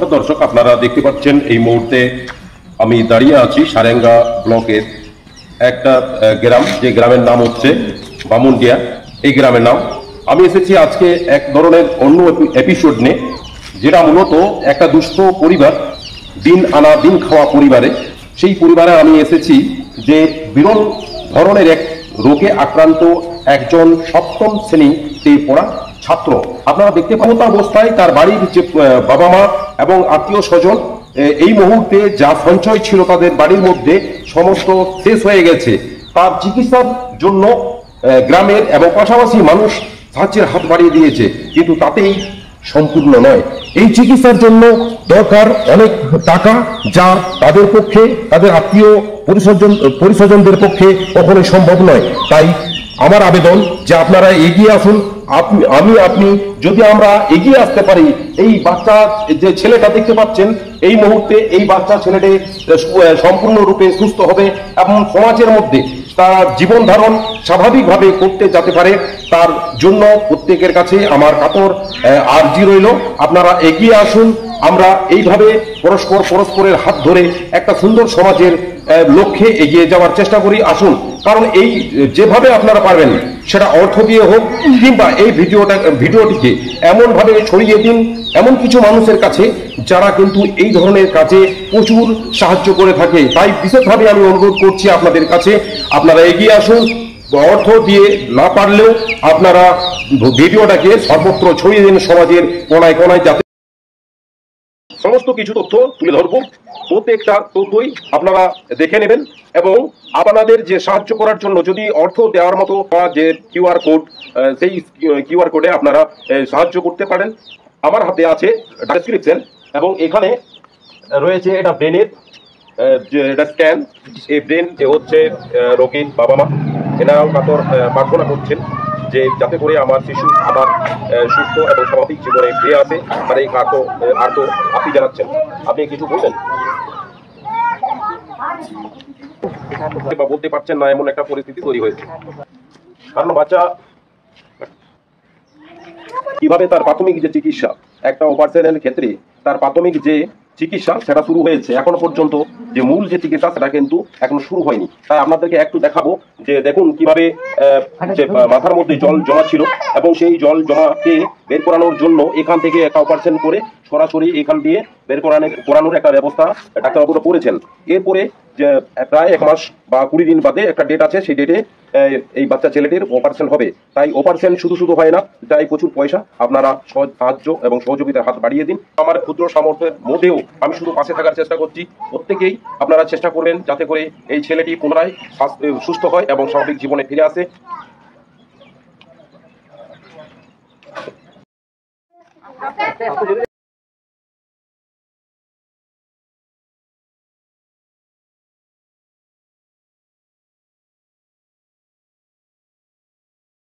নমস্কার দর্শক, আপনারা দেখতে পাচ্ছেন এই মুহূর্তে আমি দাঁড়িয়ে আছি সারেঙ্গা ব্লকের একটা গ্রাম, যে গ্রামের নাম হচ্ছে বামুনডিয়া। এই গ্রামের নাম আমি এসেছি আজকে এক ধরনের অন্য এপিসোড নিয়ে, যেটা মূলত একটা দুস্থ পরিবার, দিন আনা দিন খাওয়া পরিবারে। সেই পরিবারে আমি এসেছি যে বিরল ধরনের এক রোগে আক্রান্ত একজন সপ্তম শ্রেণীতে পড়া ছাত্র। আপনারা দেখতে পাবেন অবস্থায় তার বাড়ির যে বাবা মা এবং আত্মীয় স্বজন এই মুহূর্তে যা সঞ্চয় ছিল তাদের বাড়ির মধ্যে সমস্ত শেষ হয়ে গেছে। তার চিকিৎসার জন্য গ্রামের এবং পাশাপাশি মানুষ সাহায্যের হাত বাড়িয়ে দিয়েছে, কিন্তু তাতেই সম্পূর্ণ নয়। এই চিকিৎসার জন্য দরকার অনেক টাকা, যা তাদের পক্ষে, তাদের আত্মীয় পরিস্বজনদের পক্ষে কখনোই সম্ভব নয়। তাই আমার আবেদন যে আপনারা এগিয়ে আসুন। আপনি যদি আমরা এগিয়ে আসতে পারি, এই বাচ্চা যে ছেলেটা দেখতে পাচ্ছেন এই মুহূর্তে, এই বাচ্চা ছেলেটি সম্পূর্ণরূপে সুস্থ হবে এবং সমাজের মধ্যে তার জীবন ধারণ স্বাভাবিকভাবে করতে যেতে পারে, তার জন্য প্রত্যেকের কাছে আমার কাতর আর্জি রইল। আপনারা এগিয়ে আসুন, আমরা এইভাবে পরস্পরের হাত ধরে একটা সুন্দর সমাজের লক্ষ্যে এগিয়ে যাওয়ার চেষ্টা করি। আসুন, কারণ এই যেভাবে আপনারা পারবেন, সেটা অর্থ দিয়ে হোক কিংবা এই ভিডিওটিকে এমনভাবে ছড়িয়ে দিন এমন কিছু মানুষের কাছে যারা কিন্তু এই ধরনের কাজে প্রচুর সাহায্য করে থাকে। তাই বিশেষভাবে আমি অনুরোধ করছি আপনাদের কাছে, আপনারা এগিয়ে আসুন। অর্থ দিয়ে না পারলেও আপনারা ভিডিওটাকে সর্বত্র ছড়িয়ে দিন সমাজের কোনায় কোনায়, যাতে সমস্ত কিছু তথ্য তুলে ধরবো। প্রত্যেকটা তথ্যই আপনারা দেখে নেবেন এবং আপনাদের যে সাহায্য করার জন্য যদি অর্থ দেওয়ার মতো যে কিউআর কোড, সেই কিউআর কোডে আপনারা সাহায্য করতে পারেন। আমার হাতে আছে ডেসক্রিপশন এবং এখানে রয়েছে এটা ব্রেনের যে এটা স্ক্যান। এই ব্রেন যে হচ্ছে রোগীর বাবা মা, এনারাও কাতর প্রার্থনা করছেন যে যাতে করে আমার শিশু আবার সুস্থ এবং স্বাভাবিক জীবনে ফিরে আসে। আর এই আর্ত আপনি জানাচ্ছেন, আপনি কিছু বলবেন বা বলতে পারছেন না, এমন একটা পরিস্থিতি তৈরি হয়েছে। কারণ বাচ্চা কিভাবে তার প্রাথমিক যে চিকিৎসা, একটা অপারেশনের ক্ষেত্রে তার প্রাথমিক যে চিকিৎসা সেটা শুরু হয়েছে, এখনো পর্যন্ত যে মূল যে চিকিৎসা সেটা কিন্তু এখনো শুরু হয়নি। তাই আপনাদেরকে একটু দেখাবো যে দেখুন কিভাবে মাথার মধ্যে জল জমা ছিল এবং সেই জল জমাকে বের করানোর জন্য এখান থেকে একটা অপারেশন করে সরাসরি এখান দিয়ে বের করানোর একটা ব্যবস্থা ডাক্তারবাবুরা করেছেন। এরপরে যে প্রায় 1 মাস বা 20 দিন বাদে একটা ডেট আছে, সেই ডেটে এই বাচ্চা ছেলেটির অপারেশন হবে। তাই অপারেশন শুধু হয় না, তাই প্রচুর পয়সা। আপনারা সাহায্য এবং সহযোগিতার হাত বাড়িয়ে দিন। আমার ক্ষুদ্র সামর্থ্যের মধ্যেও আমি শুধু পাশে থাকার চেষ্টা করছি। প্রত্যেকেই আপনারা চেষ্টা করবেন যাতে করে এই ছেলেটি পুনরায় সুস্থ হয় এবং স্বাভাবিক জীবনে ফিরে আসে।